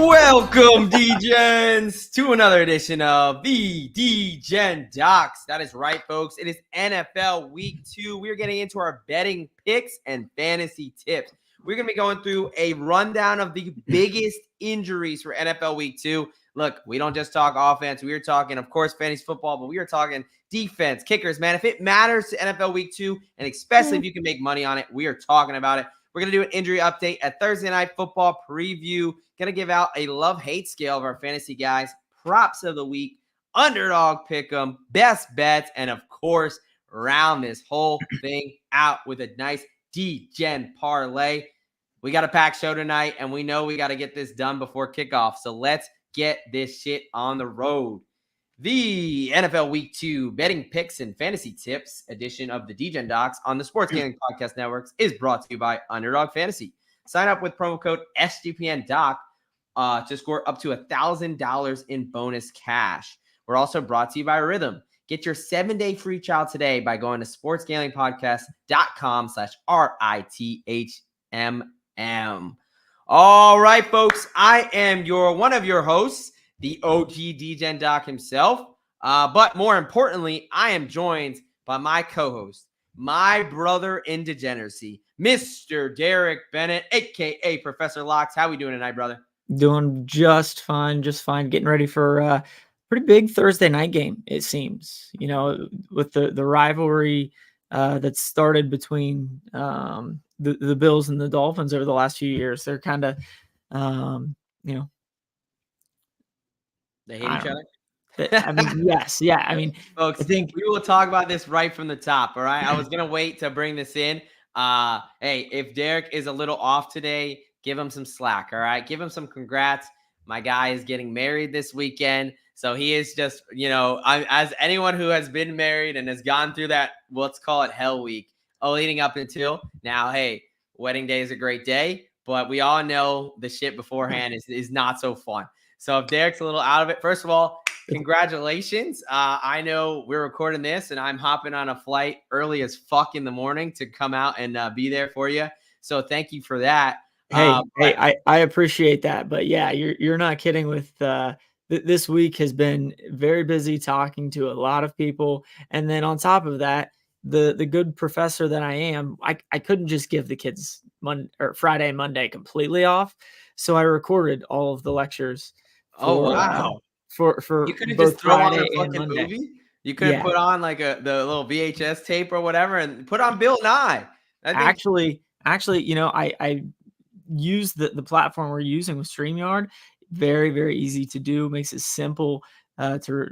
Welcome, Degens, to another edition of the Degen Docs. That is right, folks. It is NFL Week 2. We're getting into our betting picks and fantasy tips. We're going to be going through a rundown of the biggest injuries for NFL Week 2. Look, we don't just talk offense. We are talking, of course, fantasy football, but we are talking defense, kickers, man. If it matters to NFL Week 2, and especially if you can make money on it, we are talking about it. We're going to do an injury update, a Thursday Night Football preview. Going to give out a love-hate scale of our fantasy guys, props of the week, underdog pick'em, best bets, and of course, round this whole thing out with a nice D-Gen parlay. We got a packed show tonight, and we know we got to get this done before kickoff. So let's get this shit on the road. The NFL Week 2 betting picks and fantasy tips edition of the Degen Docs on the Sports Gambling Podcast Networks is brought to you by Underdog Fantasy. Sign up with promo code SGPNDOC to score up to $1,000 in bonus cash. We're also brought to you by Rhythm. Get your 7-day free trial today by going to sportsgamblingpodcast.com/RITHMM. All right, folks, I am one of your hosts, the OG Degen Doc himself. But more importantly, I am joined by my co-host, my brother in degeneracy, Mr. Derek Bennett, a.k.a. Professor Locks. How we doing tonight, brother? Doing just fine. Getting ready for a pretty big Thursday night game, it seems. You know, with the rivalry that started between the Bills and the Dolphins over the last few years. They're kind of, they hate each other? I mean, yes. Yeah. I mean, folks, I think we will talk about this right from the top. All right. I was going to wait to bring this in. Hey, if Derek is a little off today, give him some slack. All right. Give him some congrats. My guy is getting married this weekend. So he is just, as anyone who has been married and has gone through that, let's call it hell week, leading up until now. Hey, wedding day is a great day, but we all know the shit beforehand is not so fun. So if Derek's a little out of it, first of all, congratulations. I know we're recording this and I'm hopping on a flight early as fuck in the morning to come out and be there for you. So thank you for that. Hey, I appreciate that. But yeah, you're not kidding with this week has been very busy talking to a lot of people. And then on top of that, the good professor that I am, I couldn't just give the kids Friday and Monday completely off. So I recorded all of the lectures. Oh, wow. For you could have just thrown on a fucking Monday. movie. You could have put on like the little VHS tape or whatever and put on Bill Nye. Actually, I use the platform we're using with StreamYard. Very, very easy to do. Makes it simple to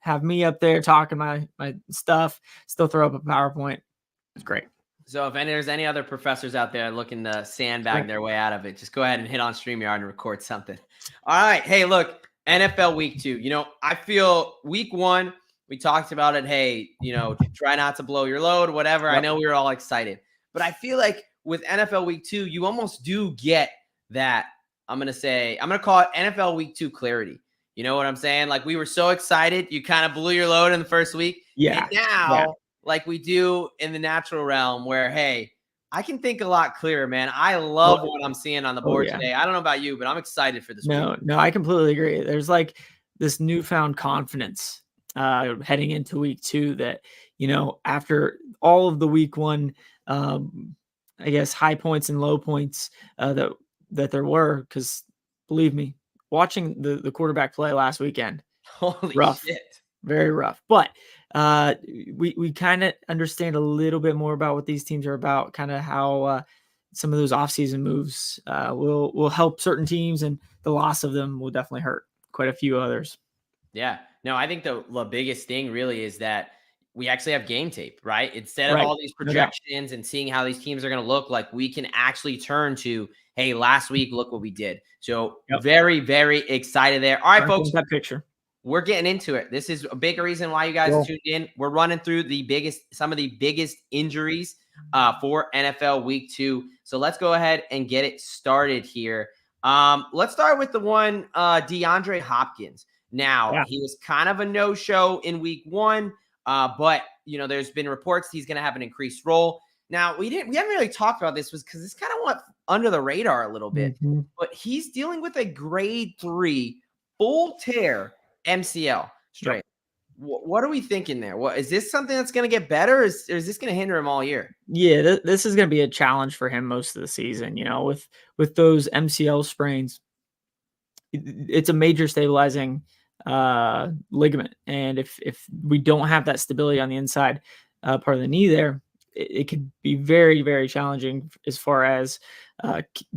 have me up there talking my stuff, still throw up a PowerPoint. It's great. So if there's any other professors out there looking to sandbag their way out of it, just go ahead and hit on StreamYard and record something. All right. Hey, look, NFL Week 2. I feel Week 1, we talked about it. Hey, try not to blow your load, whatever. Yep. I know we were all excited. But I feel like with NFL Week 2, you almost do get that. I'm going to call it NFL Week 2 clarity. You know what I'm saying? Like we were so excited. You kind of blew your load in the first week. Yeah. And now, like we do in the natural realm where, hey, I can think a lot clearer, man. I love what I'm seeing on the board today. I don't know about you, but I'm excited for this. No, I completely agree. There's like this newfound confidence heading into Week 2 that, after all of the Week 1, I guess, high points and low points that there were, because believe me, watching the quarterback play last weekend, holy rough, shit, very rough. But we kind of understand a little bit more about what these teams are about, kind of how some of those offseason moves will help certain teams, and the loss of them will definitely hurt quite a few others. Yeah, no, I think the biggest thing really is that we actually have game tape, right? Instead of all these projections and seeing how these teams are going to look, like we can actually turn to, hey, last week, look what we did. So very, very excited there. All right, folks, that picture. We're getting into it. This is a big reason why you guys tuned in. We're running through some of the biggest injuries for NFL Week 2. So let's go ahead and get it started here. Let's start with the one DeAndre Hopkins. Now, he was kind of a no-show in Week 1. But there's been reports he's going to have an increased role. Now we haven't really talked about this because it's kind of what under the radar a little bit. Mhm. But he's dealing with a grade 3 full tear MCL Yep. strain. What are we thinking there? What is this something that's going to get better, or is this going to hinder him all year? Yeah, this is gonna be a challenge for him most of the season, with those MCL sprains. It's a major stabilizing ligament, and if we don't have that stability on the inside part of the knee there, it could be very, very challenging as far as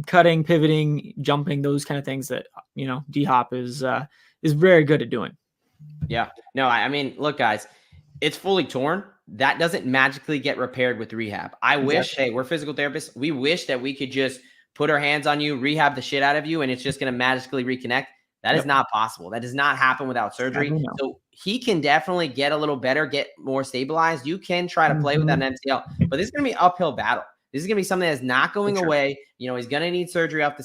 cutting, pivoting, jumping, those kind of things that D Hop is very good at doing. Yeah. No, I mean, look, guys, it's fully torn. That doesn't magically get repaired with rehab. I wish, Exactly. hey, we're physical therapists. We wish that we could just put our hands on you, rehab the shit out of you, and it's just going to magically reconnect. That is Yep. not possible. That does not happen without surgery. Sadly, no. So he can definitely get a little better, get more stabilized. You can try to play with that Mhm. MCL, but this is going to be an uphill battle. This is going to be something that's not For going sure. away. He's going to need surgery after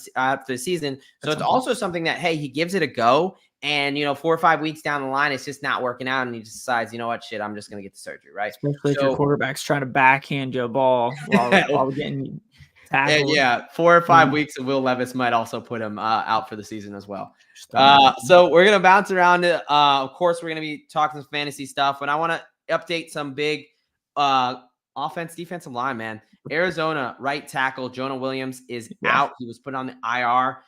the season. So At it's some point. also something that, hey, he gives it a go. And, 4 or 5 weeks down the line, it's just not working out. And he just decides, you know what, shit, I'm just going to get the surgery. Right. Especially if your So, quarterback's trying to backhand you a ball while we're getting tackled. yeah, 4 or 5 Mhm. weeks of Will Levis might also put him out for the season as well. Just throwing that out there. So we're going to bounce around it. Of course, we're going to be talking some fantasy stuff. And I want to update some big defensive line, man. Arizona right tackle Jonah Williams is Yeah. out. He was put on the IR.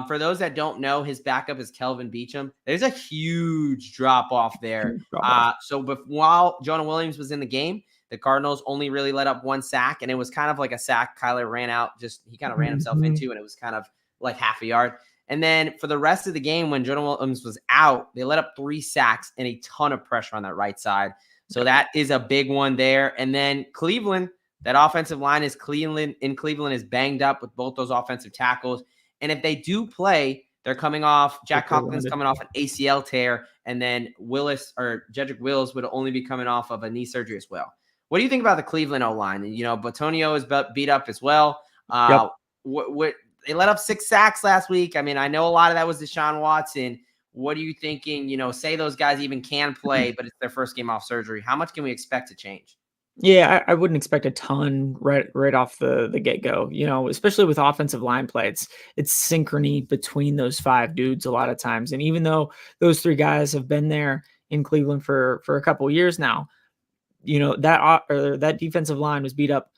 For those that don't know, his backup is Kelvin Beachum. There's a huge drop off there. Huge drop off. While Jonah Williams was in the game, the Cardinals only really let up 1 sack, and it was kind of like a sack Kyler ran out. He kind of ran himself Mhm. into, and it was kind of like half a yard. And then for the rest of the game, when Jonah Williams was out, they let up 3 sacks and a ton of pressure on that right side. So that is a big one there. And then Cleveland, that offensive line is Cleveland is banged up with both those offensive tackles. And if they do play, they're coming off, Jack Cochran's coming off an ACL tear, and then Jedrick Wills would only be coming off of a knee surgery as well. What do you think about the Cleveland O-line? Batonio is beat up as well. Yep. What they let up 6 sacks last week. I mean, I know a lot of that was Deshaun Watson. What are you thinking? Say those guys even can play, but it's their first game off surgery. How much can we expect to change? Yeah, I wouldn't expect a ton right off the get-go, especially with offensive line play. It's synchrony between those 5 dudes a lot of times. And even though those 3 guys have been there in Cleveland for a couple of years now, that defensive line was beat up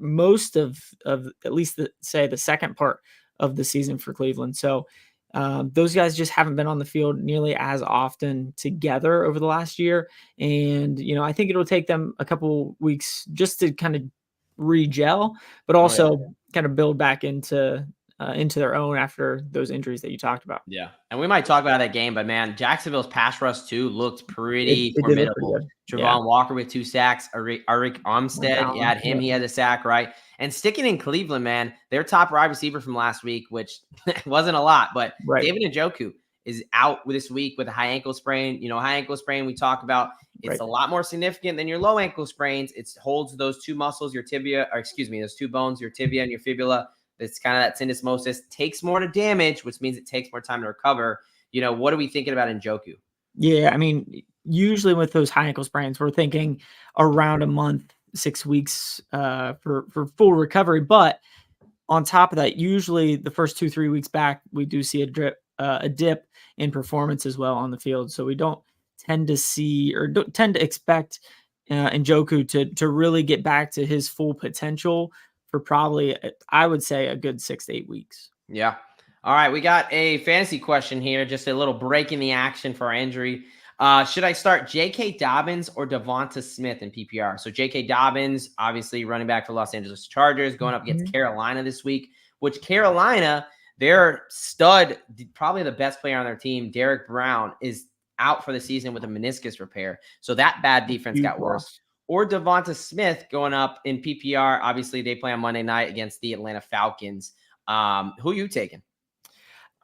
most of at least the second part of the season for Cleveland. So those guys just haven't been on the field nearly as often together over the last year. And, I think it'll take them a couple weeks just to kind of re-gel, but Oh, yeah. also kind of build back into their own after those injuries that you talked about. Yeah. And we might talk about that game, but man, Jacksonville's pass rush too looked pretty It did look pretty formidable. good. Yeah. Travon Walker with 2 sacks, Arik Armstead, you had him, Yeah. he had a sack, right? And sticking in Cleveland, man, their top wide receiver from last week, which wasn't a lot, but Right. David Njoku is out this week with a high ankle sprain. High ankle sprain we talk about, it's Right. a lot more significant than your low ankle sprains. It holds those 2 muscles, those 2 bones, your tibia and your fibula. It's kind of that syndesmosis, takes more to damage, which means it takes more time to recover. What are we thinking about Njoku? Yeah, I mean, usually with those high ankle sprains, we're thinking around a month, 6 weeks for full recovery. But on top of that, usually the first 2-3 weeks back, we do see a dip in performance as well on the field. So we don't tend to see or don't tend to expect Njoku to really get back to his full potential for probably, I would say, a good 6 to 8 weeks. Yeah. All right. We got a fantasy question here. Just a little break in the action for our injury. Should I start J.K. Dobbins or Devonta Smith in PPR? So J.K. Dobbins, obviously running back for Los Angeles Chargers, going up against Carolina this week, which Carolina, their stud, probably the best player on their team, Derek Brown, is out for the season with a meniscus repair. So that bad defense got worse. Or Devonta Smith going up in PPR. Obviously, they play on Monday night against the Atlanta Falcons. Who are you taking?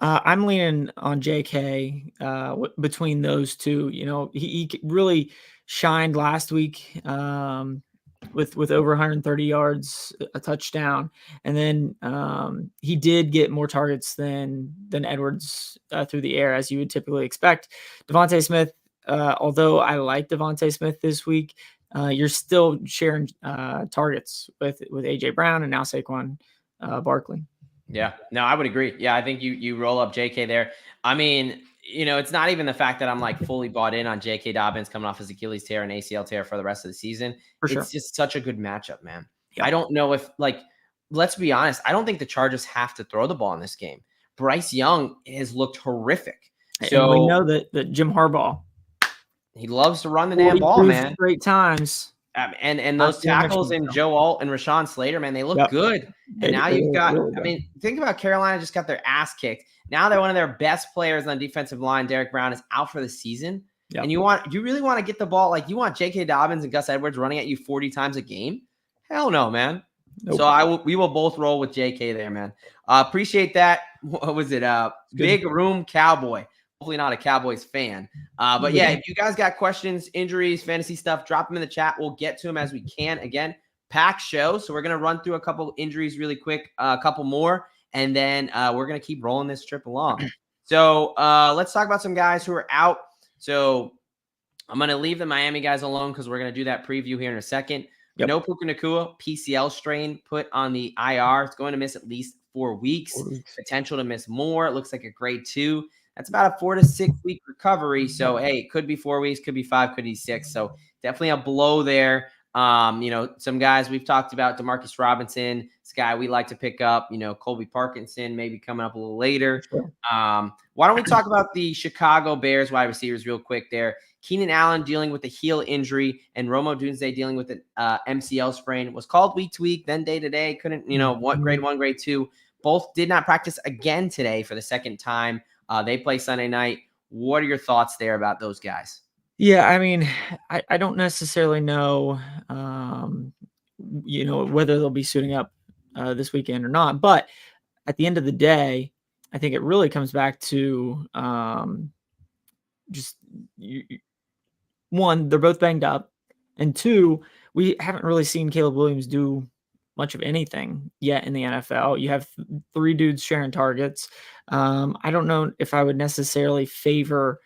I'm leaning on JK between those two. He really shined last week with over 130 yards, a touchdown, and then he did get more targets than Edwards through the air, as you would typically expect. Devontae Smith, although I like Devontae Smith this week, you're still sharing targets with AJ Brown and now Saquon Barkley. Yeah, no, I would agree. Yeah, I think you roll up JK there. I mean, it's not even the fact that I'm like fully bought in on JK Dobbins coming off his Achilles tear and ACL tear for the rest of the season. For It's sure. just such a good matchup, man. I Yep. don't know if let's be honest, I don't think the Chargers have to throw the ball in this game. Bryce Young has looked horrific. And we So know that Jim Harbaugh, he loves to run the damn ball, 42 man. straight times. And Not those doing much tackles for and himself. Joe Alt and Rashawn Slater, man, they look Yep. good. They And now look you've got, really good. I mean, think about Carolina just got their ass kicked. Now they're one of their best players on the defensive line. Derek Brown is out for the season. Yep. And you really want to get the ball, like you want J.K. Dobbins and Gus Edwards running at you 40 times a game? Hell no, man. Nope. So we will both roll with J.K. there, man. Appreciate that. What was it? Big Room Cowboy. Hopefully not a Cowboys fan. But yeah, if you guys got questions, injuries, fantasy stuff, drop them in the chat. We'll get to them as we can. Again, packed show. So we're going to run through a couple injuries really quick, a couple more, and then we're going to keep rolling this trip along. So let's talk about some guys who are out. So I'm going to leave the Miami guys alone because we're going to do that preview here in a second. Yep. No Puka Nacua, PCL strain put on the IR. It's going to miss at least 4 weeks. Potential to miss more. It looks like a grade 2. That's about a 4 to 6 week recovery. So, hey, it could be 4 weeks, could be 5, could be 6. So definitely a blow there. Some guys we've talked about, Demarcus Robinson, this guy we like to pick up, Colby Parkinson, maybe coming up a little later. Sure. Why don't we talk about the Chicago Bears wide receivers real quick there? Keenan Allen dealing with a heel injury and Rome Odunze dealing with an MCL sprain. Was called week to week, then day to day. Couldn't, what grade 1, grade 2. Both did not practice again today for the second time. They play Sunday night. What are your thoughts there about those guys? Yeah, I mean, I don't necessarily know, whether they'll be suiting up this weekend or not. But at the end of the day, I think it really comes back to one, they're both banged up, and two, we haven't really seen Caleb Williams do much of anything yet in the NFL. You have 3 dudes sharing targets. I don't know if I would necessarily favor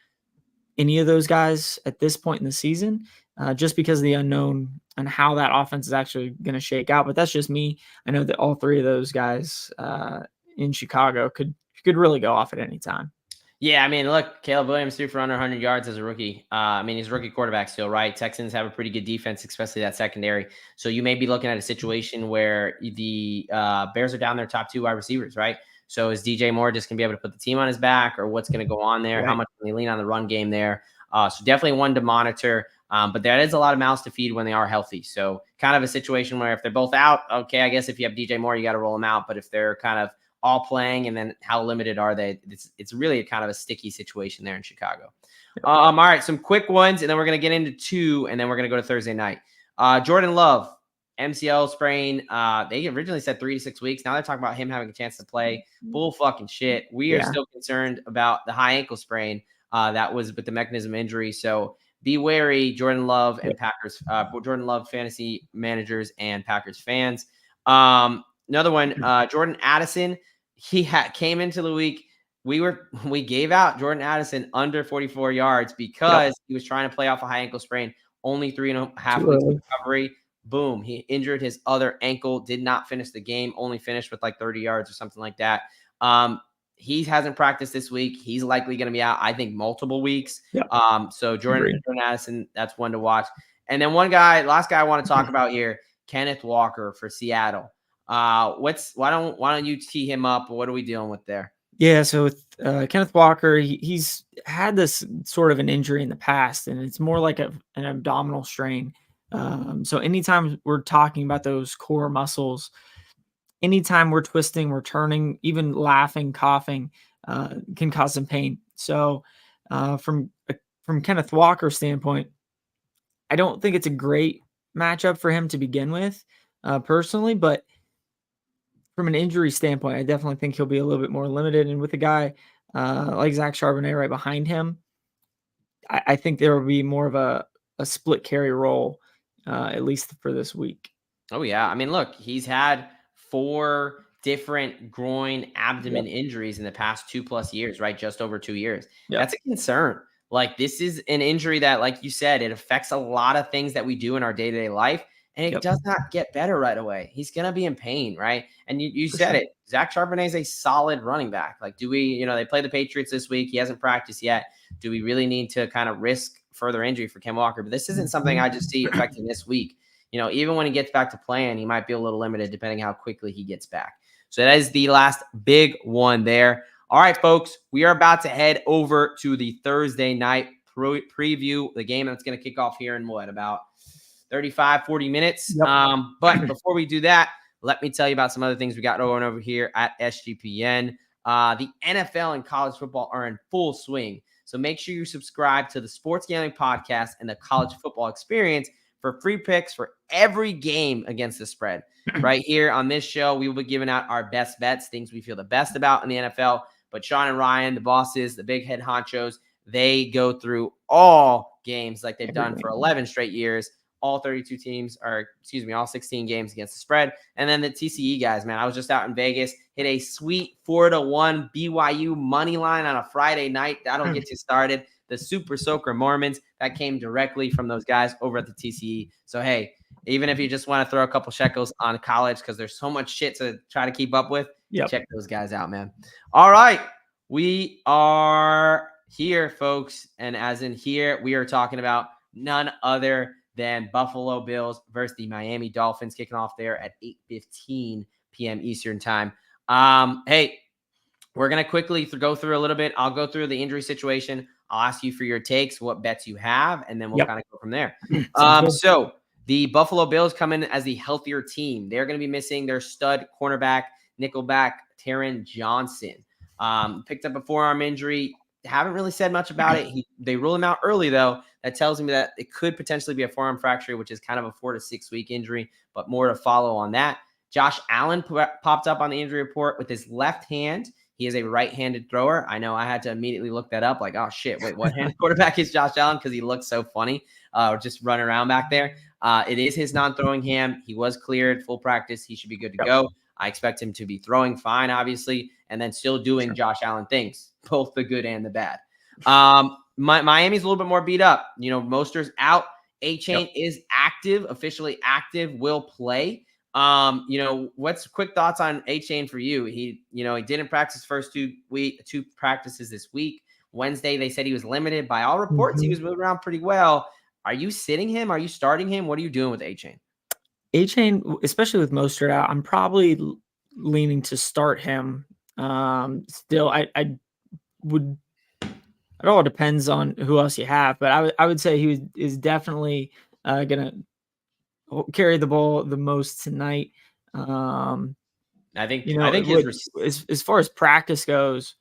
any of those guys at this point in the season, just because of the unknown and how that offense is actually going to shake out. But that's just me. I know that all 3 of those guys in Chicago could really go off at any time. Yeah, I mean, look, Caleb Williams threw for under 100 yards as a rookie. He's a rookie quarterback still, right? Texans have a pretty good defense, especially that secondary. So you may be looking at a situation where the Bears are down their top 2 wide receivers, right? So is DJ Moore just going to be able to put the team on his back, or what's going to go on there? Right. How much can they lean on the run game there? So definitely one to monitor. But there is a lot of mouths to feed when they are healthy. So kind of a situation where if they're both out, okay, I guess if you have DJ Moore, you got to roll them out. But if they're kind of all playing, and then how limited are they? It's really kind of a sticky situation there in Chicago. All right, some quick ones, and then we're going to get into 2, and then we're going to go to Thursday night. Jordan Love, MCL sprain. They originally said 3 to 6 weeks. Now they're talking about him having a chance to play. Bull fucking shit. We are still concerned about the high ankle sprain that was with the mechanism injury. So be wary, Jordan Love and Packers, Jordan Love fantasy managers and Packers fans. Another one, Jordan Addison. He came into the week. We gave out Jordan Addison under 44 yards because he was trying to play off a high ankle sprain. Only 3.5 weeks of recovery. Boom. He injured his other ankle. Did not finish the game. Only finished with like 30 yards or something like that. He hasn't practiced this week. He's likely going to be out, I think, multiple weeks. So Jordan Addison, that's one to watch. And then last guy I want to talk about here, Kenneth Walker for Seattle. Why don't you tee him up? What are we dealing with there? Yeah, so with Kenneth Walker, he's had this sort of an injury in the past, and it's more like an abdominal strain. So anytime we're talking about those core muscles, anytime we're twisting, we're turning, even laughing, coughing, can cause some pain. So from Kenneth Walker's standpoint, I don't think it's a great matchup for him to begin with, personally, but from an injury standpoint, I definitely think he'll be a little bit more limited. And with a guy like Zach Charbonnet right behind him, I think there will be more of a split carry role, at least for this week. Oh, yeah. I mean, look, he's had 4 different groin abdomen injuries in the past 2+ years, right? Just over 2 years. That's a concern. Like, this is an injury that, like you said, it affects a lot of things that we do in our day-to-day life. and it does not get better right away. He's going to be in pain, right? And you said it. Zach Charbonnet is a solid running back. Like, do we, they play the Patriots this week. He hasn't practiced yet. Do we really need to kind of risk further injury for Ken Walker? But this isn't something I just see affecting this week. Even when he gets back to playing, he might be a little limited depending how quickly he gets back. So that is the last big one there. All right, folks, we are about to head over to the Thursday night preview, the game that's going to kick off here in about 35, 40 minutes. Yep. But before we do that, let me tell you about some other things we got going over here at SGPN. The NFL and college football are in full swing. So make sure you subscribe to the Sports Gambling Podcast and the College Football Experience for free picks for every game against the spread. Right here on this show, we will be giving out our best bets, things we feel the best about in the NFL. But Sean and Ryan, the bosses, the big head honchos, they go through all games like they've done for 11 straight years. All 32 teams, all 16 games against the spread. And then the TCE guys, man, I was just out in Vegas, hit a sweet 4-1 BYU money line on a Friday night. That'll get you started. The Super Soaker Mormons, that came directly from those guys over at the TCE. So, hey, even if you just want to throw a couple shekels on college because there's so much shit to try to keep up with, check those guys out, man. All right. We are here, folks. And as in here, we are talking about none other than Buffalo Bills versus the Miami Dolphins, kicking off there at 8:15 p.m. Eastern time. Hey, we're going to quickly go through a little bit. I'll go through the injury situation. I'll ask you for your takes, what bets you have, and then we'll kind of go from there. So the Buffalo Bills come in as the healthier team. They're going to be missing their stud cornerback, nickelback, Taron Johnson. Picked up a forearm injury. Haven't really said much about it. They rule him out early, though. That tells me that it could potentially be a forearm fracture, which is kind of a 4 to 6 week injury, but more to follow on that. Josh Allen popped up on the injury report with his left hand. He is a right-handed thrower. I know I had to immediately look that up. Like, oh, shit, wait, what hand quarterback is Josh Allen? Because he looks so funny just running around back there. It is his non-throwing hand. He was cleared, full practice. He should be good to go. I expect him to be throwing fine, obviously, and then still doing Josh Allen things, both the good and the bad. Miami's a little bit more beat up. Mostert's out. A-Chain is active, officially active, will play. What's quick thoughts on A-Chain for you? He didn't practice first two practices this week. Wednesday, they said he was limited. By all reports, he was moving around pretty well. Are you sitting him? Are you starting him? What are you doing with A-Chain? A-Chain, especially with Mostert out, I'm probably leaning to start him. Still, I would. It all depends on who else you have, but I would say he is definitely gonna carry the ball the most tonight. I think as far as practice goes,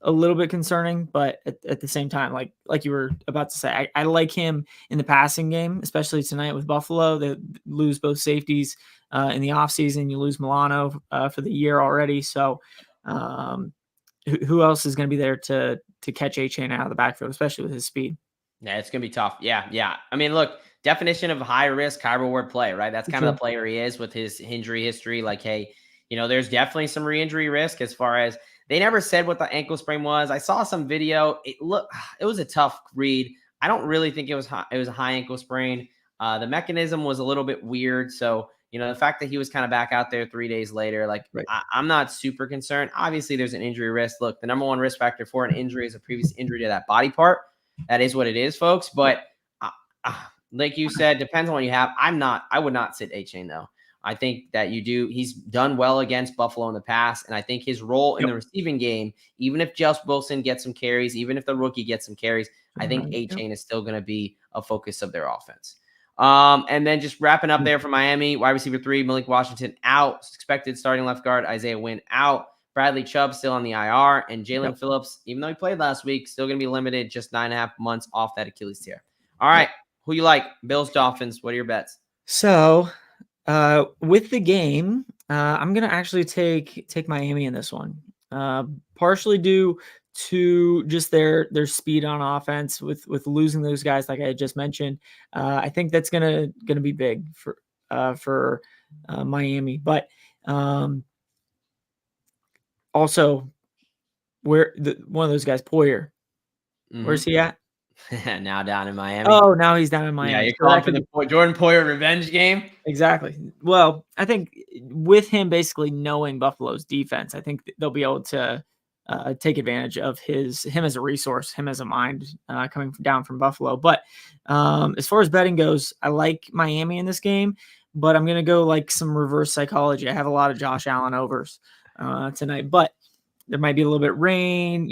a little bit concerning, but at the same time, like you were about to say, I like him in the passing game, especially tonight with Buffalo. They lose both safeties in the offseason. You lose Milano for the year already. So who else is going to be there to catch A-Chain out of the backfield, especially with his speed? Yeah, it's going to be tough. Yeah. I mean, look, definition of high risk, high reward play, right? That's kind of the player he is with his injury history. Like, hey, there's definitely some re-injury risk as far as they never said what the ankle sprain was. I saw some video. It was a tough read. I don't really think it was a high ankle sprain. The mechanism was a little bit weird. So, the fact that he was kind of back out there 3 days later, I'm not super concerned. Obviously, there's an injury risk. Look, the number one risk factor for an injury is a previous injury to that body part. That is what it is, folks. But like you said, depends on what you have. I would not sit A-Chain, though. I think that he's done well against Buffalo in the past. And I think his role in the receiving game, even if Josh Wilson gets some carries, even if the rookie gets some carries, I think A-Chain is still going to be a focus of their offense. And then just wrapping up there for Miami, wide receiver 3, Malik Washington out, expected starting left guard, Isaiah Wynn out, Bradley Chubb still on the IR, and Jalen Phillips, even though he played last week, still going to be limited, just 9.5 months off that Achilles tear. All right, who you like? Bills, Dolphins, what are your bets? So with the game, I'm going to actually take Miami in this one, partially due to just their speed on offense with losing those guys like I just mentioned. I think that's gonna be big for Miami, but also one of those guys, Poyer, where's he at? Now down in Miami. Oh, now he's down in Yeah, Miami. you're So calling that for could the be Jordan Poyer revenge game? exactly. Well, I think with him basically knowing Buffalo's defense, I think they'll be able to take advantage of him as a resource, him as a mind coming down from Buffalo. But as far as betting goes, I like Miami in this game, but I'm going to go like some reverse psychology. I have a lot of Josh Allen overs tonight, but there might be a little bit rain.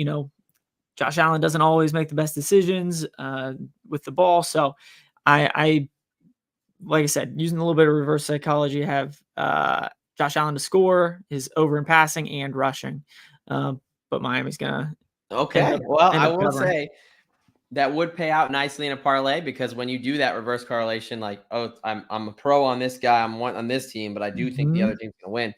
Josh Allen doesn't always make the best decisions with the ball. So I like I said, using a little bit of reverse psychology, have Josh Allen to score, his over in passing and rushing. But Miami's gonna Okay. Well, end I up will covering. say that would pay out nicely in a parlay because when you do that reverse correlation, like, oh, I'm a pro on this guy, I'm one on this team, but I do think the other team's gonna win.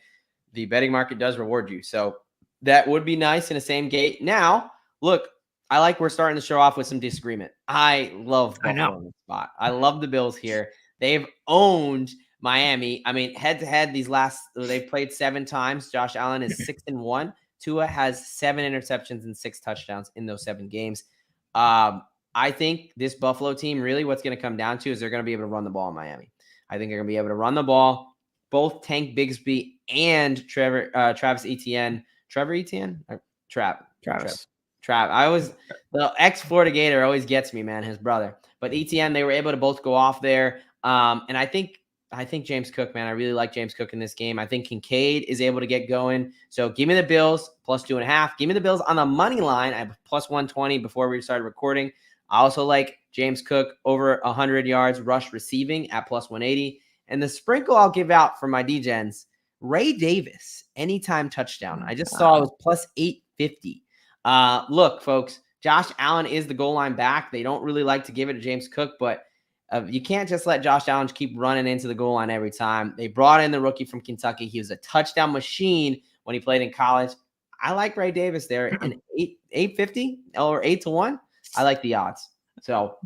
The betting market does reward you. So that would be nice in the same gate. Now, look, I like we're starting to show off with some disagreement. I love I Buffalo know. in the spot. I love the Bills here. They've owned Miami. I mean, head to head, they've played 7 times. Josh Allen is 6-1. Tua has 7 interceptions and 6 touchdowns in those 7 games. I think this Buffalo team, really what's going to come down to is they're going to be able to run the ball in Miami. I think they're going to be able to run the ball. Both Tank Bigsby and Travis Etienne. Trevor Etienne? Travis. The ex-Florida Gator always gets me, man, his brother. But Etienne, they were able to both go off there. And I think James Cook, man, I really like James Cook in this game. I think Kincaid is able to get going. So give me the Bills plus 2.5. Give me the Bills on the money line. I have plus 120 before we started recording. I also like James Cook over 100 yards rush receiving at plus 180. And the sprinkle I'll give out for my DGens, Ray Davis, anytime touchdown. I just saw it was plus 850. Look, folks, Josh Allen is the goal line back. They don't really like to give it to James Cook, but you can't just let Josh Allen keep running into the goal line every time. They brought in the rookie from Kentucky. He was a touchdown machine when he played in college. I like Ray Davis there. And 850 or 8-1. I like the odds. So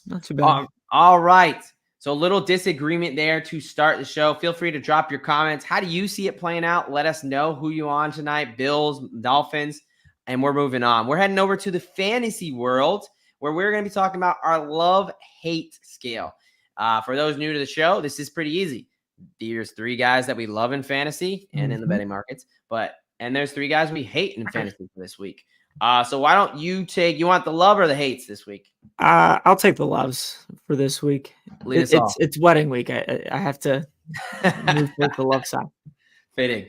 Not too bad. All right. So a little disagreement there to start the show. Feel free to drop your comments. How do you see it playing out? Let us know who you on tonight. Bills, Dolphins, and we're moving on. We're heading over to the fantasy world where we're going to be talking about our love-hate scale. For those new to the show, this is pretty easy. There's 3 guys that we love in fantasy and in the betting markets, and there's 3 guys we hate in fantasy for this week. So why don't you want the love or the hates this week? I'll take the loves for this week. It's wedding week. I have to move with the love side. Fitting.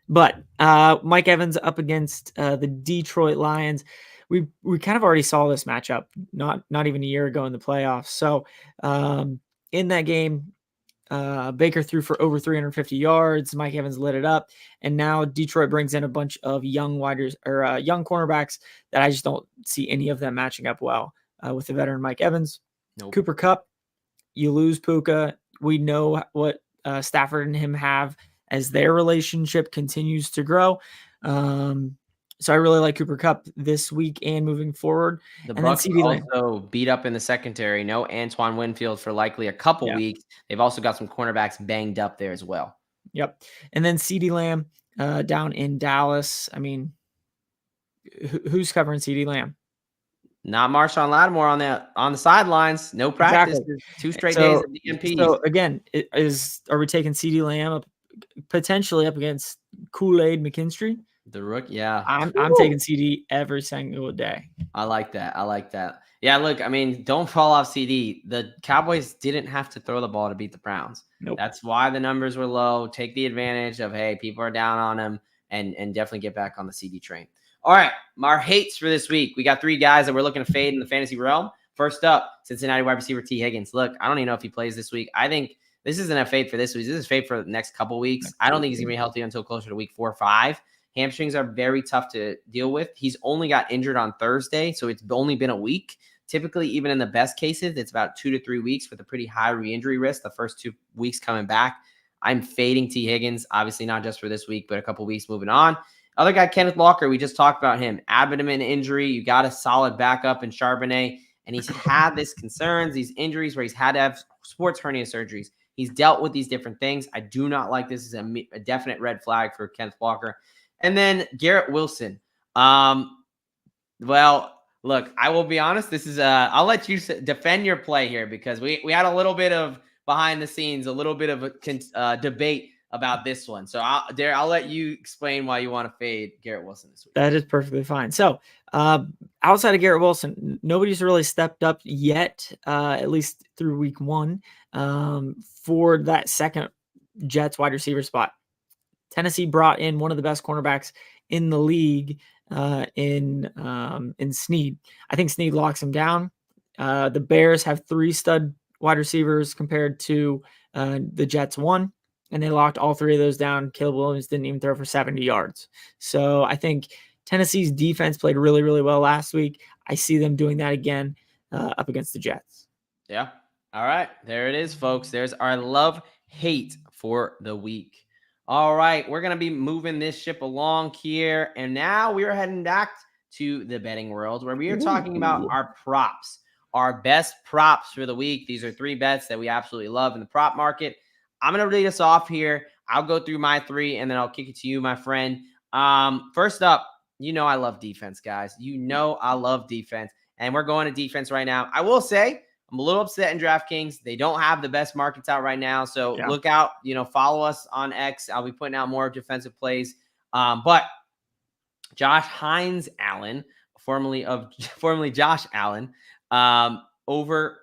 But Mike Evans up against the Detroit Lions. We kind of already saw this matchup not even a year ago in the playoffs. So in that game, Baker threw for over 350 yards. Mike Evans lit it up, and now Detroit brings in a bunch of young young cornerbacks that I just don't see any of them matching up well with the veteran Mike Evans. Nope. Cooper Kupp, you lose Puka. We know what Stafford and him have as their relationship continues to grow. So I really like Cooper Kupp this week and moving forward. The And Bucs then CeeDee Lamb. also beat up in the secondary. No Antoine Winfield for likely a couple weeks. They've also got some cornerbacks banged up there as well. Yep. And then CeeDee Lamb down in Dallas. I mean, who's covering CeeDee Lamb? Not Marshawn Lattimore on the sidelines. No practice. Exactly. 2 straight days of DMPs. So again, are we taking CeeDee Lamb potentially up against Kool-Aid McKinstry? The rookie, yeah. I'm taking CD every single day. I like that. Yeah, look, I mean, don't fall off CD. The Cowboys didn't have to throw the ball to beat the Browns. Nope. That's why the numbers were low. Take the advantage of, hey, people are down on them, and definitely get back on the CD train. All right, our hates for this week. We got 3 guys that we're looking to fade in the fantasy realm. First up, Cincinnati wide receiver T. Higgins. Look, I don't even know if he plays this week. I think this isn't a fade for this week. This is a fade for the next couple weeks. I don't think he's going to be healthy until closer to week 4 or 5. Hamstrings are very tough to deal with. He's only got injured on Thursday, so it's only been a week. Typically, even in the best cases, it's about 2 to 3 weeks with a pretty high re-injury risk the first 2 weeks coming back. I'm fading T. Higgins, obviously not just for this week, but a couple weeks moving on. Other guy, Kenneth Walker, we just talked about him. Abdomen injury. You got a solid backup in Charbonnet, and he's had these concerns, these injuries where he's had to have sports hernia surgeries. He's dealt with these different things. I do not like this as a definite red flag for Kenneth Walker. And then Garrett Wilson. Well, Look, I will be honest. This is I'll let you defend your play here because we had a little bit of behind the scenes, a little bit of a debate about this one. So I'll let you explain why you want to fade Garrett Wilson this week. That is perfectly fine. So outside of Garrett Wilson, nobody's really stepped up yet, at least through week 1, for that second Jets wide receiver spot. Tennessee brought in one of the best cornerbacks in the league in Snead. I think Snead locks him down. The Bears have 3 stud wide receivers compared to the Jets 1, and they locked all 3 of those down. Caleb Williams didn't even throw for 70 yards. So I think Tennessee's defense played really, really well last week. I see them doing that again up against the Jets. Yeah. All right. There it is, folks. There's our love-hate for the week. All right. We're going to be moving this ship along here. And now we're heading back to the betting world where we are talking about our props, our best props for the week. These are 3 bets that we absolutely love in the prop market. I'm going to read us off here. I'll go through my 3 and then I'll kick it to you, my friend. First up, I love defense, guys. I love defense. And we're going to defense right now. I will say, I'm a little upset in DraftKings. They don't have the best markets out right now. So look out, follow us on X. I'll be putting out more defensive plays. But Josh Hines Allen, formerly Josh Allen, over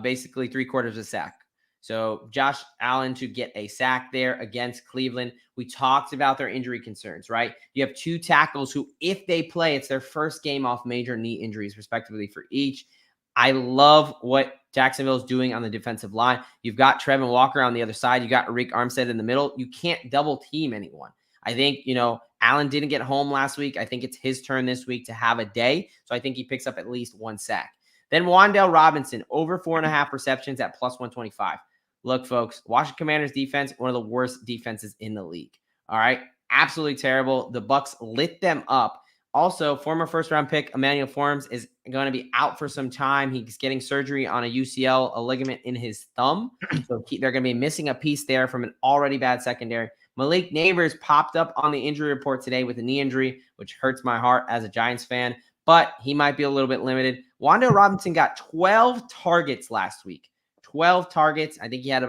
basically 3/4 a sack. So Josh Allen to get a sack there against Cleveland. We talked about their injury concerns, right? You have 2 tackles who, if they play, it's their first game off major knee injuries, respectively, for each. I love what Jacksonville is doing on the defensive line. You've got Trevin Walker on the other side. You got Arik Armstead in the middle. You can't double team anyone. I think, Allen didn't get home last week. I think it's his turn this week to have a day. So I think he picks up at least 1 sack. Then Wan'Dale Robinson, over 4.5 receptions at plus 125. Look, folks, Washington Commanders defense, one of the worst defenses in the league. All right. Absolutely terrible. The Bucs lit them up. Also, former first-round pick Emmanuel Forbes is going to be out for some time. He's getting surgery on a UCL, a ligament in his thumb. So they're going to be missing a piece there from an already bad secondary. Malik Neighbors popped up on the injury report today with a knee injury, which hurts my heart as a Giants fan, but he might be a little bit limited. Wan'Dale Robinson got 12 targets last week. 12 targets. I think he had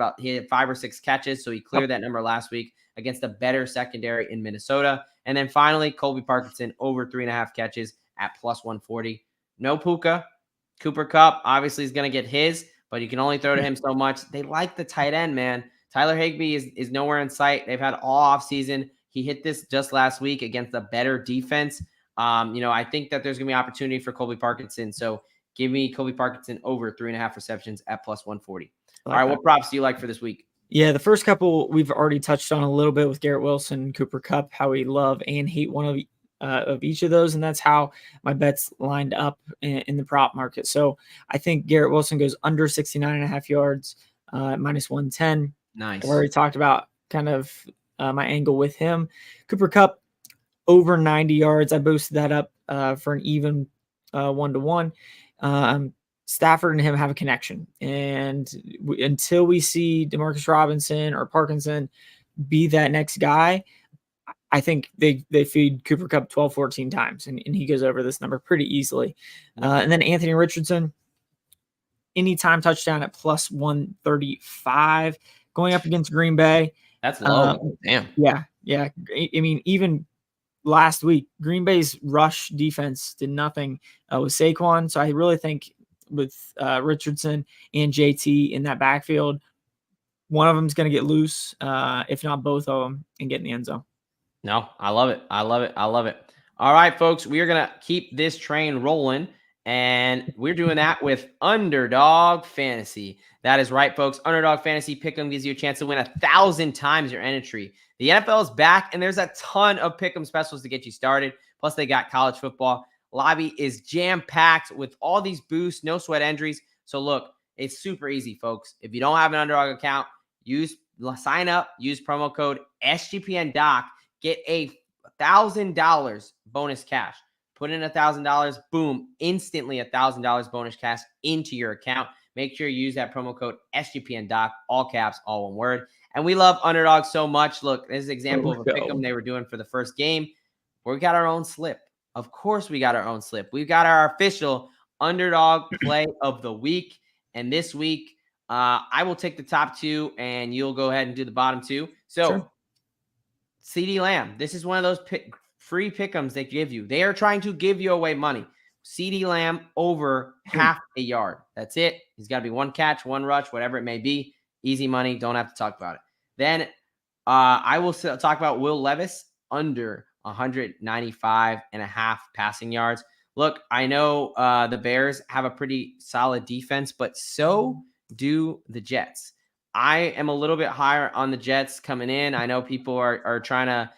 5 or 6 catches, so he cleared that number last week against a better secondary in Minnesota. And then finally, Colby Parkinson over 3.5 catches at plus 140. No Puka. Cooper Kupp obviously is going to get his, but you can only throw to him so much. They like the tight end, man. Tyler Higbee is nowhere in sight. They've had all offseason. He hit this just last week against a better defense. I think that there's going to be opportunity for Colby Parkinson. So give me Colby Parkinson over 3.5 receptions at plus 140. All right, what props do you like for this week? Yeah, the first couple we've already touched on a little bit with Garrett Wilson, Cooper Kupp, how we love and hate one of each of those, and that's how my bets lined up in the prop market. So I think Garrett Wilson goes under 69.5 yards, minus 110. Nice. I already talked about kind of my angle with him. Cooper Kupp over 90 yards. I boosted that up for an even 1-to-1. Stafford and him have a connection. And until we see Demarcus Robinson or Parkinson be that next guy, I think they feed Cooper Kupp 12, 14 times, and he goes over this number pretty easily. And then Anthony Richardson, anytime touchdown at plus 135, going up against Green Bay. That's low. Damn. Yeah. I mean, even last week, Green Bay's rush defense did nothing with Saquon. So I really think with Richardson and JT in that backfield, one of them is going to get loose, if not both of them, and get in the end zone. No, I love it. All right, folks, we are going to keep this train rolling, and we're doing that with Underdog Fantasy. That is right, folks. Underdog Fantasy Pick'em gives you a chance to win 1,000 times your entry. The NFL is back, and there's a ton of Pick'em specials to get you started. Plus, they got college football. Lobby is jam-packed with all these boosts, no sweat entries. So look, it's super easy, folks. If you don't have an Underdog account, sign up, use promo code SGPNDOC, get a $1,000 bonus cash. Put in $1,000, boom, instantly $1,000 bonus cash into your account. Make sure you use that promo code SGPNDOC, all caps, all one word. And we love Underdog so much. Look, this is an example of a pick'em they were doing for the first game. We got our own slip. Of course, we got our own slip. We've got our official underdog play of the week. And this week, I will take the top two and you'll go ahead and do the bottom two. So, Sure. CD Lamb, this is one of those free pick'ems they give you. They are trying to give you away money. CD Lamb over half a yard. That's it. He's got to be one catch, one rush, whatever it may be. Easy money. Don't have to talk about it. Then I will talk about Will Levis under 195.5 passing yards. Look, I know the Bears have a pretty solid defense, but so do the Jets. I am a little bit higher on the Jets coming in. I know people are trying to,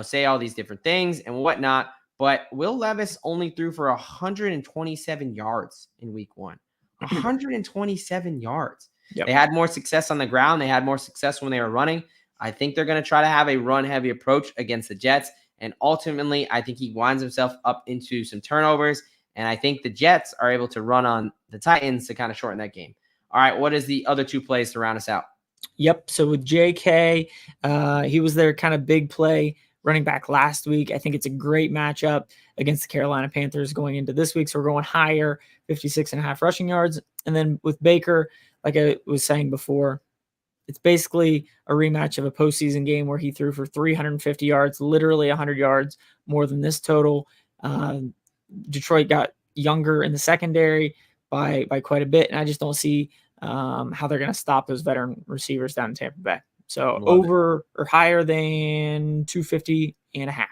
say all these different things and whatnot, but Will Levis only threw for 127 yards in week 1. 127 yards. Yep. They had more success on the ground. They had more success when they were running. I think they're going to try to have a run-heavy approach against the Jets. And ultimately, I think he winds himself up into some turnovers. And I think the Jets are able to run on the Titans to kind of shorten that game. All right, what is the other two plays to round us out? Yep. So with JK, he was their kind of big play running back last week. I think it's a great matchup against the Carolina Panthers going into this week. So we're going higher, 56.5 rushing yards. And then with Baker, like I was saying before, it's basically a rematch of a postseason game where he threw for 350 yards, literally 100 yards more than this total. Detroit got younger in the secondary by quite a bit, and I just don't see how they're going to stop those veteran receivers down in Tampa Bay. So over or higher than 250.5.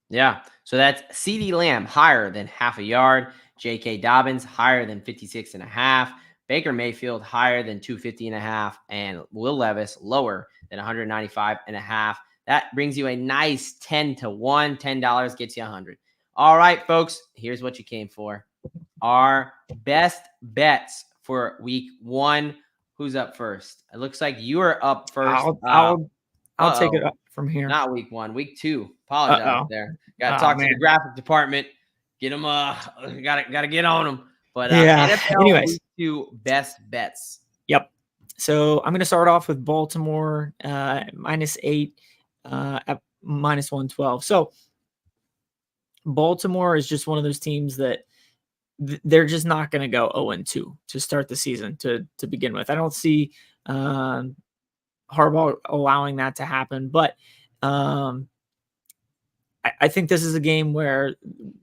Yeah. So that's CD Lamb higher than half a yard. J.K. Dobbins higher than 56.5. Baker Mayfield higher than 250.5. And Will Levis lower than 195.5. That brings you a nice 10-1. $10 gets you 100. All right, folks. Here's what you came for. Our best bets for week 1. Who's up first? It looks like you are up first. I'll take it up from here. Not week 1, week 2. Apologize there. Got to talk to the graphic department. Get them. Gotta get on them. But yeah. NFL Anyways, week 2 best bets. Yep. So I'm going to start off with Baltimore -8 at -112. So Baltimore is just one of those teams that they're just not going to go 0-2 to start the season to begin with. I don't see Harbaugh allowing that to happen, but I think this is a game where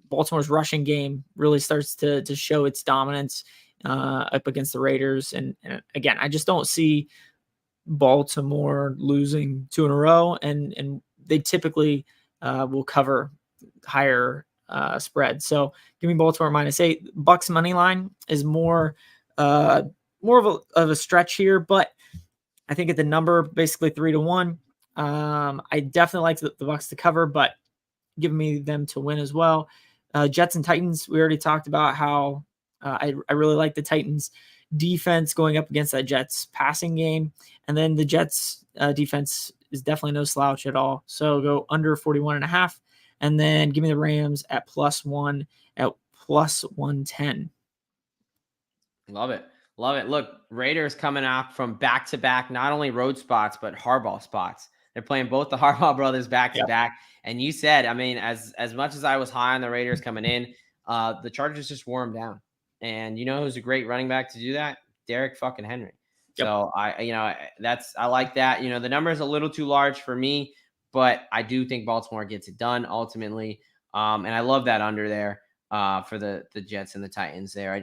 Baltimore's rushing game really starts to show its dominance up against the Raiders. And again, I just don't see Baltimore losing 2 in a row, and they typically will cover higher spread. So give me Baltimore -8. Bucks money line is more of a stretch here, but I think at the number basically 3-1. I definitely like the Bucks to cover, but give me them to win as well. Jets and Titans, we already talked about how I really like the Titans defense going up against that Jets passing game. And then the Jets defense is definitely no slouch at all. So go under 41.5. And then give me the Rams at +1 at +110. Love it. Love it. Look, Raiders coming out from back-to-back, not only road spots, but Harbaugh spots. They're playing both the Harbaugh brothers back-to-back. Yep. And you said, I mean, as much as I was high on the Raiders coming in, the Chargers just wore them down. And you know who's a great running back to do that? Derrick fucking Henry. Yep. So I like that. The number is a little too large for me, but I do think Baltimore gets it done ultimately. And I love that under there for the Jets and the Titans there.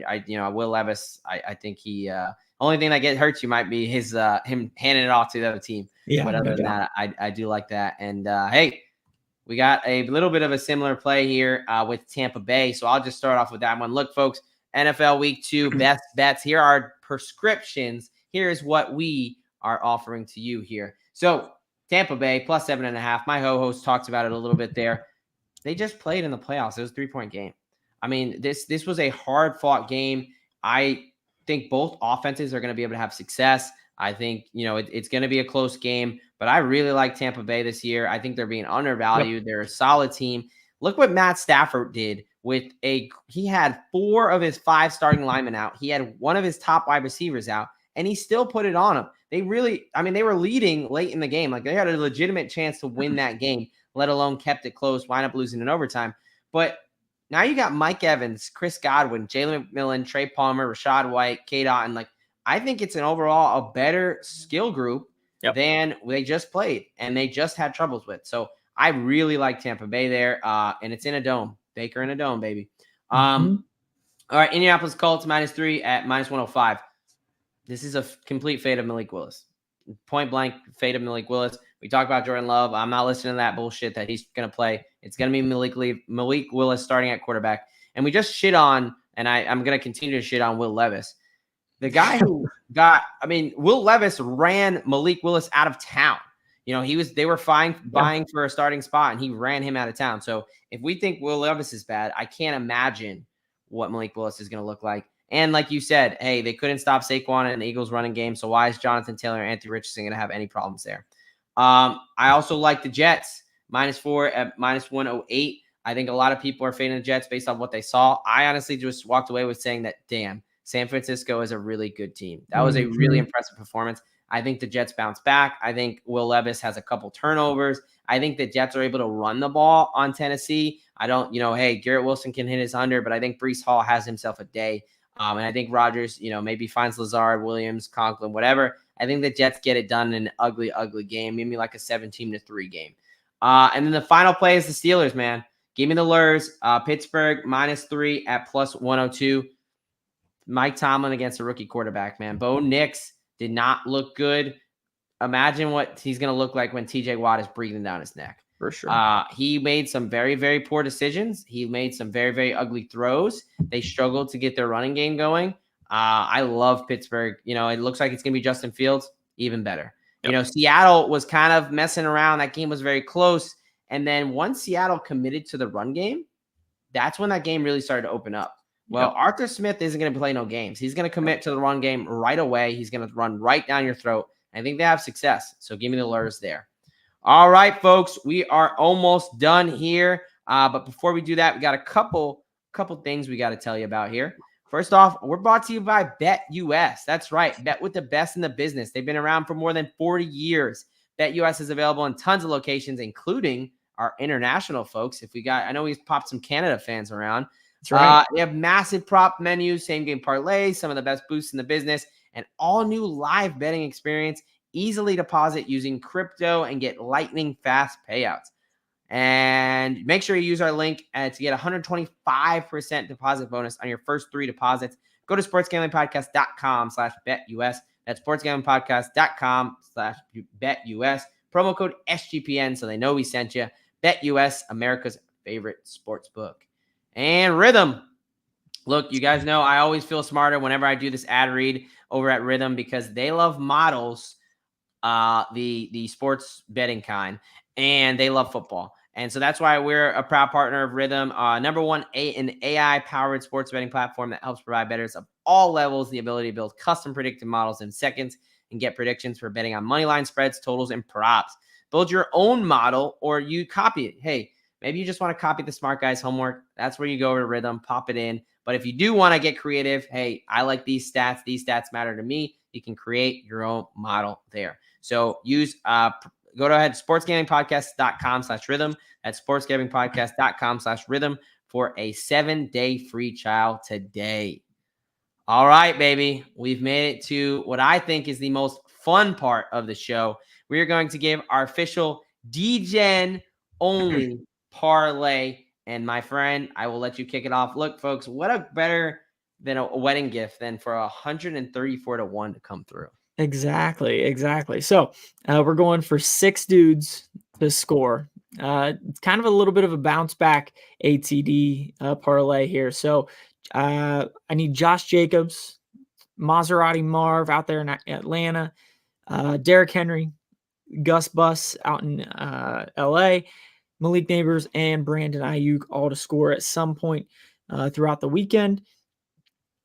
Will Levis, I think he only thing that hurts you might be his him handing it off to the other team. Yeah, but other than that, I do like that. And hey, we got a little bit of a similar play here with Tampa Bay. So I'll just start off with that one. Look, folks, NFL Week 2 best bets. Here are prescriptions. Here's what we are offering to you here. So Tampa Bay +7.5. My ho-host talked about it a little bit there. They just played in the playoffs. It was a 3-point game. I mean, this was a hard-fought game. I think both offenses are going to be able to have success. I think, it's going to be a close game, but I really like Tampa Bay this year. I think they're being undervalued. Yep. They're a solid team. Look what Matt Stafford did he had 4 of his 5 starting linemen out. He had 1 of his top wide receivers out, and he still put it on them. They were leading late in the game. Like, they had a legitimate chance to win that game, let alone kept it close, wind up losing in overtime. But now you got Mike Evans, Chris Godwin, Jalen McMillan, Trey Palmer, Rashad White, Kate Otten. Like, I think it's an overall a better skill group than they just played and they just had troubles with. So I really like Tampa Bay there. And it's in a dome. Baker in a dome, baby. All right, Indianapolis Colts -3 at -105. This is a complete fade of Malik Willis. Point blank fade of Malik Willis. We talked about Jordan Love. I'm not listening to that bullshit that he's going to play. It's going to be Malik Willis starting at quarterback. And we just shit on, and I'm going to continue to shit on Will Levis. The guy who Will Levis ran Malik Willis out of town. You know, they were buying for a starting spot, and he ran him out of town. So if we think Will Levis is bad, I can't imagine what Malik Willis is going to look like. And like you said, hey, they couldn't stop Saquon and the Eagles running game. So why is Jonathan Taylor and Anthony Richardson going to have any problems there? I also like the Jets -4 at -108. I think a lot of people are fading the Jets based on what they saw. I honestly just walked away with saying that, damn, San Francisco is a really good team. That was a really impressive performance. I think the Jets bounce back. I think Will Levis has a couple turnovers. I think the Jets are able to run the ball on Tennessee. I don't, hey, Garrett Wilson can hit his 100, but I think Breece Hall has himself a day. And I think Rodgers, maybe finds Lazard, Williams, Conklin, whatever. I think the Jets get it done in an ugly, ugly game, maybe like a 17-3 game. And then the final play is the Steelers, man. Give me the Lurs. Pittsburgh -3 at +102. Mike Tomlin against a rookie quarterback, man. Bo Nix did not look good. Imagine what he's going to look like when TJ Watt is breathing down his neck. For sure. He made some very, very poor decisions. He made some very, very ugly throws. They struggled to get their running game going. I love Pittsburgh. It looks like it's going to be Justin Fields, even better. Seattle was kind of messing around. That game was very close. And then once Seattle committed to the run game, that's when that game really started to open up. Well, Arthur Smith isn't going to play no games. He's going to commit to the run game right away. He's going to run right down your throat. I think they have success. So give me the Lurs there. All right, folks, we are almost done here. But before we do that, we got a couple things we got to tell you about here. First off, we're brought to you by BetUS. That's right. Bet with the best in the business. They've been around for more than 40 years. BetUS is available in tons of locations, including our international folks. I know we've popped some Canada fans around. That's right. They have massive prop menus, same game parlays, some of the best boosts in the business, and all new live betting experience. Easily deposit using crypto and get lightning fast payouts. And make sure you use our link to get 125% deposit bonus on your first 3 deposits. Go to sportsgamblingpodcast.com/betus. That's sportsgamblingpodcast.com/betus. Promo code SGPN so they know we sent you. BetUS, America's favorite sports book. And Rhythm. Look, you guys know I always feel smarter whenever I do this ad read over at Rhythm because they love models, the sports betting kind, and they love football. And so that's why we're a proud partner of Rhythm, number one, an AI-powered sports betting platform that helps provide bettors of all levels the ability to build custom predictive models in seconds and get predictions for betting on money line spreads, totals, and props. Build your own model or you copy it. Hey, maybe you just want to copy the smart guy's homework. That's where you go over to Rhythm, pop it in. But if you do want to get creative, hey, I like these stats. These stats matter to me. You can create your own model there. So go ahead, sportsgamblingpodcast.com/rhythm. That's sportsgamblingpodcast.com/rhythm for a 7-day free trial today. All right, baby. We've made it to what I think is the most fun part of the show. We are going to give our official Degen only parlay. And my friend, I will let you kick it off. Look, folks, what a better than a wedding gift than for 134-1 to come through. Exactly. So we're going for 6 dudes to score. It's kind of a little bit of a bounce back ATD parlay here. So I need Josh Jacobs, Maserati Marv out there in Atlanta, Derrick Henry, Gus Bus out in LA, Malik Neighbors, and Brandon Ayuk all to score at some point throughout the weekend.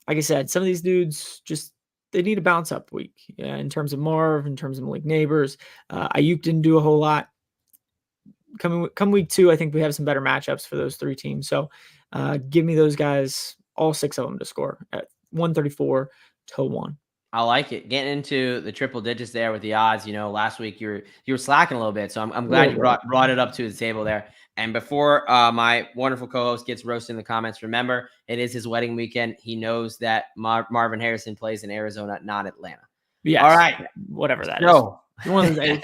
Like I said, some of these dudes they need a bounce up week in terms of Marv, in terms of Malik Neighbors. Ayuk didn't do a whole lot. Come week 2, I think we have some better matchups for those 3 teams. So give me those guys, all 6 of them to score at 134-1. I like it. Getting into the triple digits there with the odds. Last week you were slacking a little bit, so I'm glad you brought it up to the table there. And before my wonderful co-host gets roasted in the comments, remember, it is his wedding weekend. He knows that Marvin Harrison plays in Arizona, not Atlanta. Yes. All right. Whatever that is. So, One of those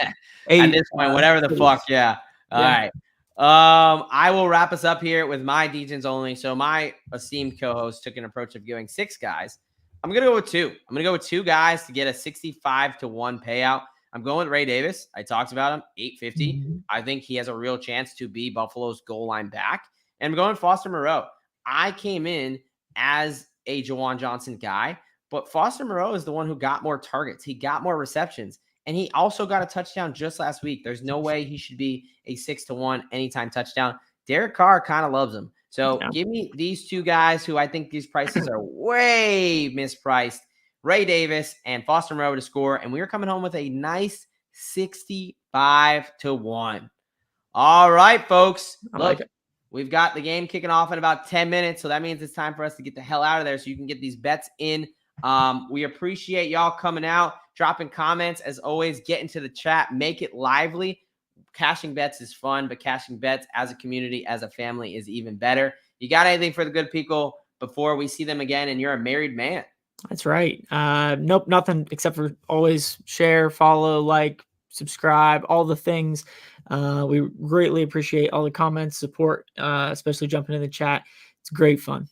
at this point, whatever the fuck, yeah. All right. I will wrap us up here with my Degens only. So my esteemed co-host took an approach of going 6 guys. I'm going to go with 2. I'm going to go with 2 guys to get a 65-1 payout. I'm going with Ray Davis. I talked about him, 850. Mm-hmm. I think he has a real chance to be Buffalo's goal line back. And I'm going Foster Moreau. I came in as a Jawan Johnson guy, but Foster Moreau is the one who got more targets. He got more receptions. And he also got a touchdown just last week. There's no way he should be a 6-1 anytime touchdown. Derek Carr kind of loves him. So give me these 2 guys who I think these prices are way mispriced. Ray Davis and Foster Moreau to score. And we are coming home with a nice 65-1. All right, folks. Look, we've got the game kicking off in about 10 minutes. So that means it's time for us to get the hell out of there so you can get these bets in. We appreciate y'all coming out, dropping comments. As always, get into the chat, make it lively. Cashing bets is fun, but cashing bets as a community, as a family is even better. You got anything for the good people before we see them again and you're a married man? That's right. Nope, nothing except for always share, follow, like, subscribe, all the things. We greatly appreciate all the comments, support, especially jumping in the chat. It's great fun.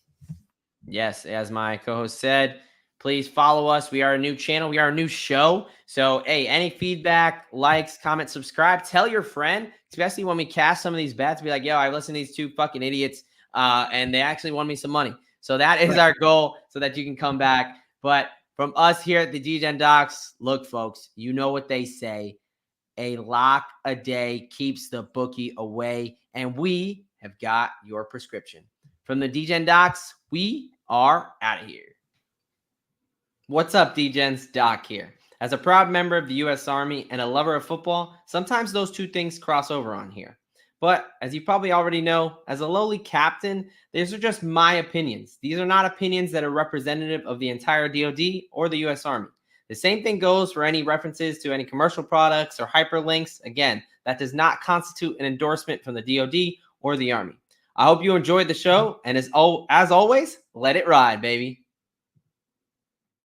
Yes, as my co-host said, please follow us. We are a new channel. We are a new show. So, hey, any feedback, likes, comments, subscribe, tell your friend, especially when we cast some of these bets. Be like, yo, I listened to these 2 fucking idiots and they actually won me some money. So that is our goal so that you can come back. But from us here at the Degen Docs, look, folks, you know what they say. A lock a day keeps the bookie away. And we have got your prescription. From the Degen Docs, we are out of here. What's up, Degens? Doc here. As a proud member of the U.S. Army and a lover of football, sometimes those 2 things cross over on here. But as you probably already know, as a lowly captain, these are just my opinions. These are not opinions that are representative of the entire DoD or the U.S. Army. The same thing goes for any references to any commercial products or hyperlinks. Again, that does not constitute an endorsement from the DoD or the Army. I hope you enjoyed the show, and as always, let it ride, baby.